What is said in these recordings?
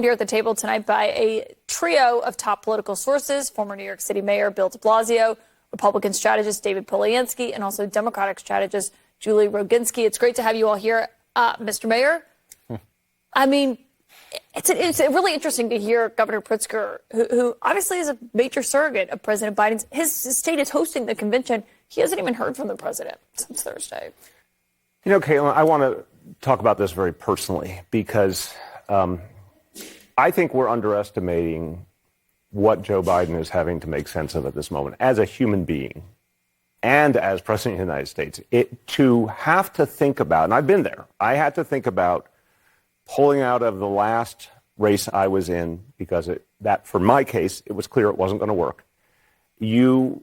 Here at the table tonight by a trio of top political sources: former New York City Mayor Bill de Blasio, Republican strategist David Polyansky, and also Democratic strategist Julie Roginski. It's great to have you all here. Mr. Mayor, I mean, it's really interesting to hear Governor Pritzker, who obviously is a major surrogate of President Biden's. His state is hosting the convention. He hasn't even heard from the president since Thursday. You know, Kaitlan, I want to talk about this very personally because I think we're underestimating what Joe Biden is having to make sense of at this moment as a human being and as president of the United States. To have to think about, and I've been there, I had to think about pulling out of the last race I was in because that, for my case, it was clear it wasn't going to work. You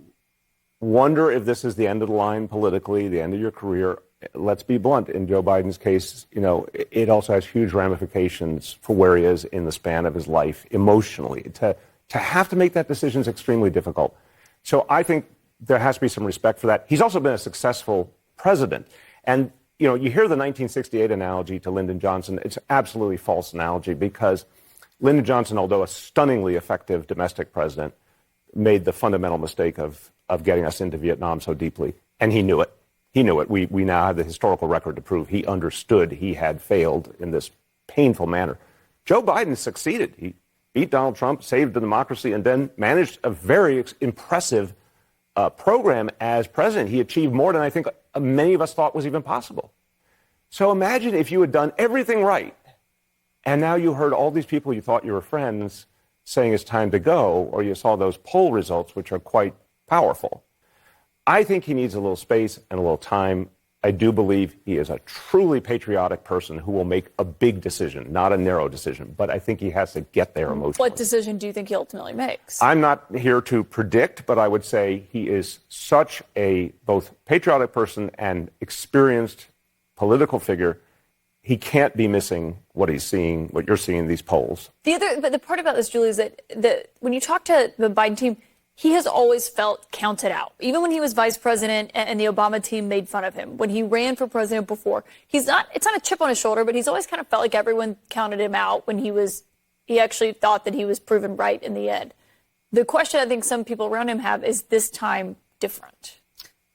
wonder if this is the end of the line politically, the end of your career. Let's be blunt. In Joe Biden's case, you know, it also has huge ramifications for where he is in the span of his life emotionally. To have to make that decision is extremely difficult. So I think there has to be some respect for that. He's also been a successful president. And, you know, you hear the 1968 analogy to Lyndon Johnson. It's absolutely a false analogy because Lyndon Johnson, although a stunningly effective domestic president, made the fundamental mistake of getting us into Vietnam so deeply. And he knew it. He knew it. We now have the historical record to prove he understood he had failed in this painful manner. Joe Biden succeeded. He beat Donald Trump, saved the democracy, and then managed a very impressive program as president. He achieved more than I think many of us thought was even possible. So imagine if you had done everything right, and now you heard all these people you thought you were friends saying it's time to go, or you saw those poll results, which are quite powerful. I think he needs a little space and a little time. I do believe he is a truly patriotic person who will make a big decision, not a narrow decision. But I think he has to get there emotionally. What decision do you think he ultimately makes? I'm not here to predict, but I would say he is such a both patriotic person and experienced political figure. He can't be missing what he's seeing, what you're seeing in these polls. But the part about this, Julie, is that when you talk to the Biden team, he has always felt counted out. Even when he was vice president and the Obama team made fun of him, when he ran for president before, it's not a chip on his shoulder, but he's always kind of felt like everyone counted him out when he actually thought that he was proven right in the end. The question I think some people around him have is this time different?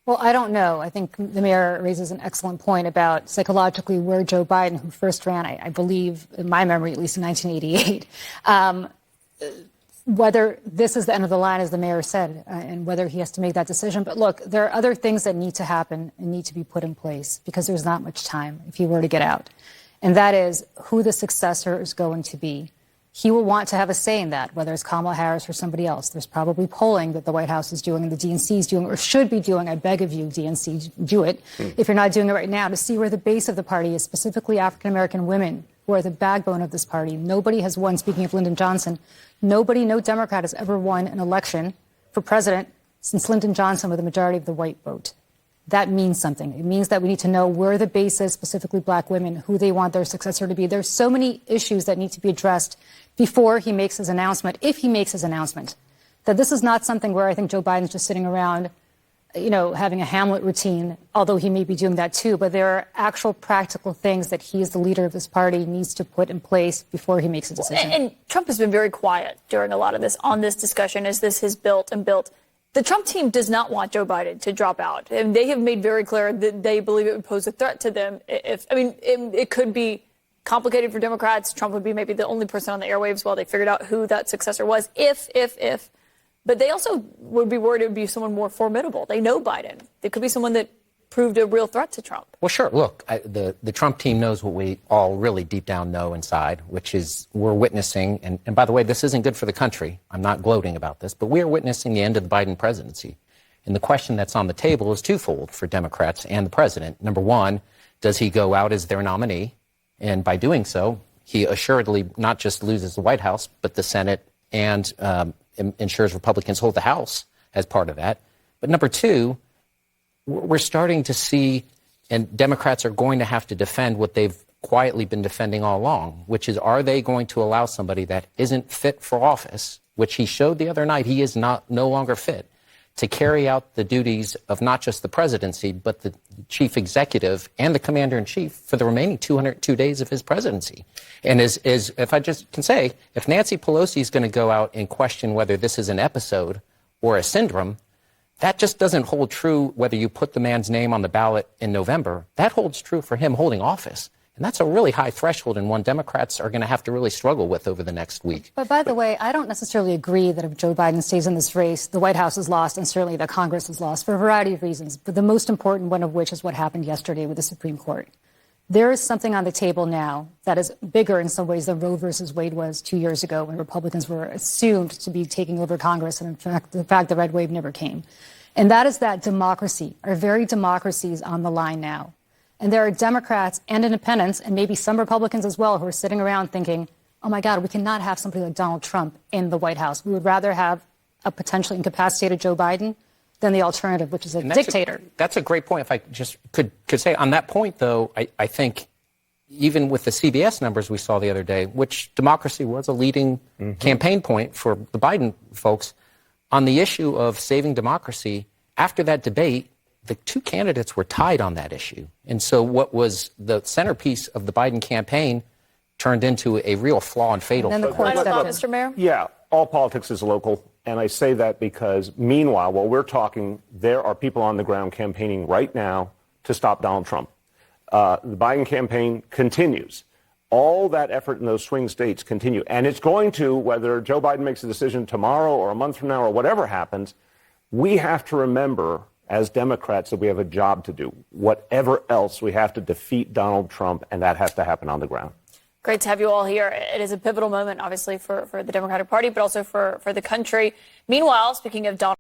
Well, I don't know. I think the mayor raises an excellent point about psychologically where Joe Biden, who first ran, I believe, in my memory, at least in 1988, whether this is the end of the line, as the mayor said, and whether he has to make that decision. But look, there are other things that need to happen and need to be put in place because there's not much time if he were to get out. And that is who the successor is going to be. He will want to have a say in that, whether it's Kamala Harris or somebody else. There's probably polling that the White House is doing and the DNC is doing or should be doing. I beg of you, DNC, do it if you're not doing it right now, to see where the base of the party is, specifically African-American women, who are the backbone of this party. Nobody has won, speaking of Lyndon Johnson, no Democrat has ever won an election for president since Lyndon Johnson with a majority of the white vote. That means something. It means that we need to know where the base is, specifically black women, who they want their successor to be. There's so many issues that need to be addressed before he makes his announcement, if he makes his announcement, that this is not something where I think Joe Biden's just sitting around, you know, having a Hamlet routine, although he may be doing that too. But there are actual practical things that he, as the leader of this party, needs to put in place before he makes a decision. And Trump has been very quiet during a lot of this on this discussion as this has built and built. The Trump team does not want Joe Biden to drop out. And they have made very clear that they believe it would pose a threat to them. It could be complicated for Democrats. Trump would be maybe the only person on the airwaves while they figured out who that successor was, if. But they also would be worried it would be someone more formidable. They know Biden. It could be someone that proved a real threat to Trump. Well, sure. Look, the Trump team knows what we all really deep down know inside, which is we're witnessing, and by the way, this isn't good for the country. I'm not gloating about this, but we are witnessing the end of the Biden presidency. And the question that's on the table is twofold for Democrats and the president. Number one, does he go out as their nominee? And by doing so, he assuredly not just loses the White House, but the Senate and ensures Republicans hold the House as part of that. But number two, we're starting to see, and Democrats are going to have to defend what they've quietly been defending all along, which is, are they going to allow somebody that isn't fit for office, which he showed the other night he is no longer fit, to carry out the duties of not just the presidency, but the chief executive and the commander-in-chief for the remaining 202 days of his presidency. And if I just can say, if Nancy Pelosi is going to go out and question whether this is an episode or a syndrome, that just doesn't hold true whether you put the man's name on the ballot in November. That holds true for him holding office. And that's a really high threshold and one Democrats are going to have to really struggle with over the next week. But by the way, I don't necessarily agree that if Joe Biden stays in this race, the White House is lost and certainly that Congress is lost for a variety of reasons. But the most important one of which is what happened yesterday with the Supreme Court. There is something on the table now that is bigger in some ways than Roe versus Wade was 2 years ago when Republicans were assumed to be taking over Congress. And in fact, the red wave never came. And that is that democracy, our very democracy is on the line now. And there are Democrats and independents, and maybe some Republicans as well, who are sitting around thinking, oh, my God, we cannot have somebody like Donald Trump in the White House. We would rather have a potentially incapacitated Joe Biden than the alternative, which is a dictator. That's a great point. If I just could say on that point, though, I think even with the CBS numbers we saw the other day, which democracy was a leading campaign point for the Biden folks, on the issue of saving democracy, after that debate, the two candidates were tied on that issue. And so what was the centerpiece of the Biden campaign turned into a real flaw and fatal. And then the court Final thought, Mr. Mayor? Yeah, all politics is local. And I say that because, meanwhile, while we're talking, there are people on the ground campaigning right now to stop Donald Trump. The Biden campaign continues. All that effort in those swing states continue. And it's going to, whether Joe Biden makes a decision tomorrow or a month from now or whatever happens, we have to remember as Democrats that we have a job to do. Whatever else, we have to defeat Donald Trump, and that has to happen on the ground. Great to have you all here. It is a pivotal moment, obviously, for the Democratic Party, but also for the country. Meanwhile, speaking of Donald